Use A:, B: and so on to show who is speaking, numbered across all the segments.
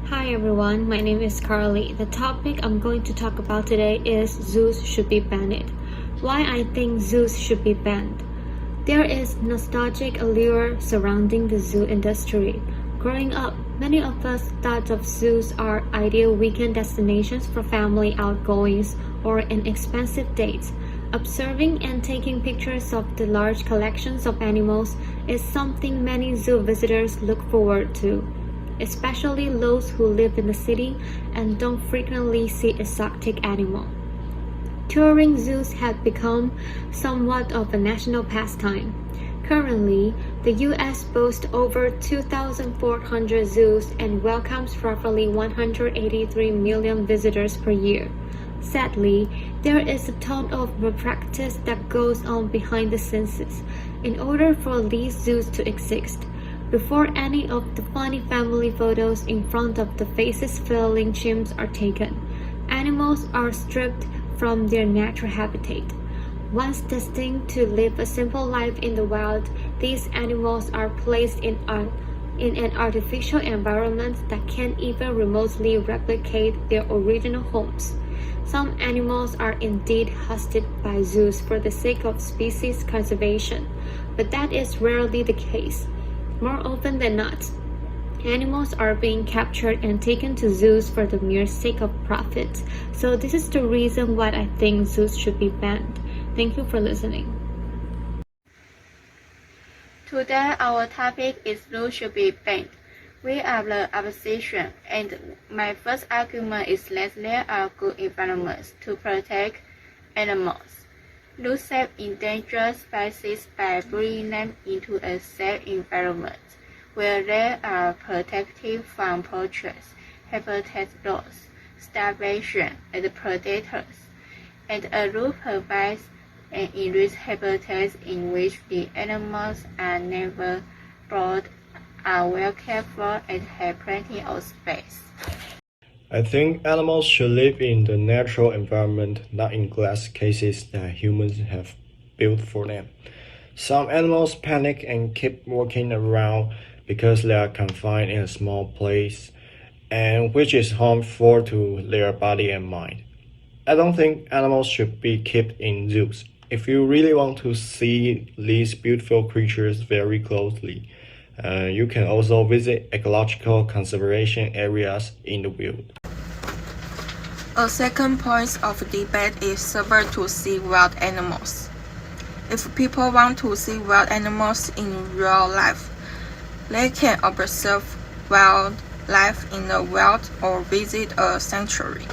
A: Hi everyone, my name is Carly. The topic I'm going to talk about today is zoos should be banned. Why I think zoos should be banned. There is nostalgic allure surrounding the zoo industry. Growing up, many of us thought of zoos are ideal weekend destinations for family outgoings or inexpensive dates. Observing and taking pictures of the large collections of animals is something many zoo visitors look forward to, especially those who live in the city and don't frequently see exotic animals. Touring zoos have become somewhat of a national pastime. Currently, the U.S. boasts over 2,400 zoos and welcomes roughly 183 million visitors per year. Sadly, there is a ton of malpractice that goes on behind the scenes in order for these zoos to exist. Before any of the funny family photos in front of the faces-filling chimps are taken, animals are stripped from their natural habitat. Once destined to live a simple life in the wild, these animals are placed in an artificial environment that can't even remotely replicate their original homes. Some animals are indeed hustled by zoos for the sake of species conservation, but that is rarely the case. More often than not, animals are being captured and taken to zoos for the mere sake of profit. So this is the reason why I think zoos should be banned. Thank you for listening.
B: Today our topic is zoos should be banned. We are the opposition, and my first argument is that there are good environments to protect animals. Zoos save endangered species by bringing them into a safe environment where they are protected from poachers, habitat loss, starvation, and predators, and a zoo provides an enriched habitat in which the animals are never bored, are well cared for, and have plenty of space.
C: I think animals should live in the natural environment, not in glass cases that humans have built for them. Some animals panic and keep walking around because they are confined in a small place, and which is harmful to their body and mind. I don't think animals should be kept in zoos. If you really want to see these beautiful creatures very closely, you can also visit ecological conservation areas in the wild.
D: A second point of debate is safer to see wild animals. If people want to see wild animals in real life, they can observe wildlife in the wild or visit a sanctuary.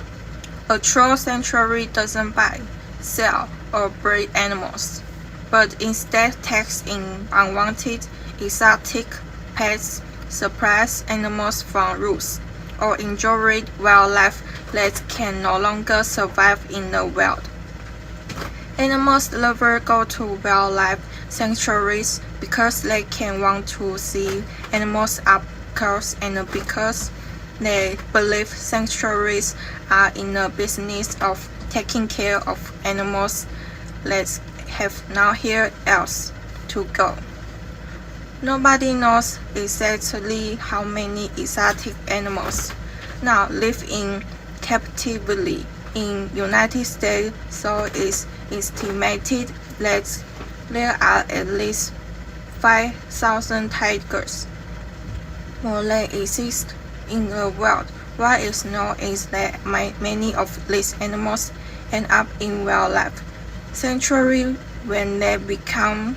D: A true sanctuary doesn't buy, sell, or breed animals, but instead takes in unwanted, exotic pets, supplies animals from zoos, or enjoy wildlife that can no longer survive in the wild. Animals lovers go to wildlife sanctuaries because they can want to see animals up close and because they believe sanctuaries are in the business of taking care of animals that have nowhere else to go. Nobody knows exactly how many exotic animals now live in captivity in United States, so it's estimated that there are at least 5,000 tigers more than exist in the world. What is known is that many of these animals end up in wildlife sanctuary when they become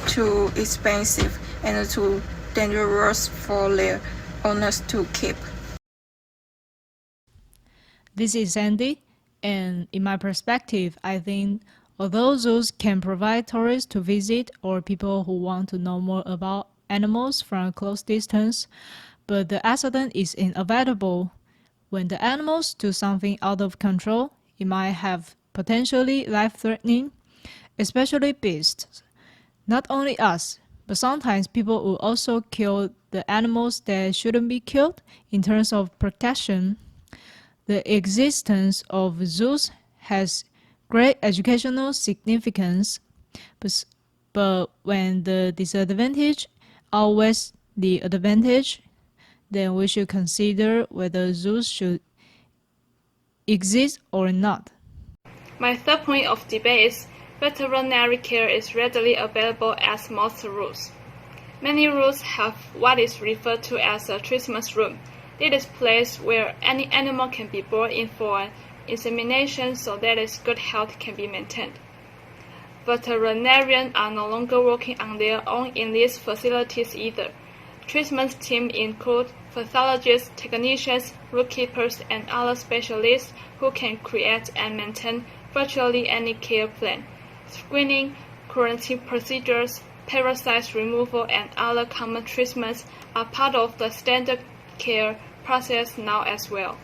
D: too expensive and too dangerous for their owners to keep.
E: This is Sandy, and in my perspective, I think although zoos can provide tourists to visit or people who want to know more about animals from a close distance, but the accident is inevitable. When the animals do something out of control, it might have potentially life-threatening, especially beasts. Not only us, but sometimes people will also kill the animals that shouldn't be killed in terms of protection. The existence of zoos has great educational significance, but when the disadvantage outweighs the advantage, then we should consider whether zoos should exist or not.
F: My third point of debate is veterinary care is readily available as most zoos. Many zoos have what is referred to as a treatment room. It is a place where any animal can be brought in for examination so that its good health can be maintained. Veterinarians are no longer working on their own in these facilities either. Treatment teams include pathologists, technicians, zookeepers, and other specialists who can create and maintain virtually any care plan. Screening, quarantine procedures, parasite removal, and other common treatments are part of the standard care process now as well.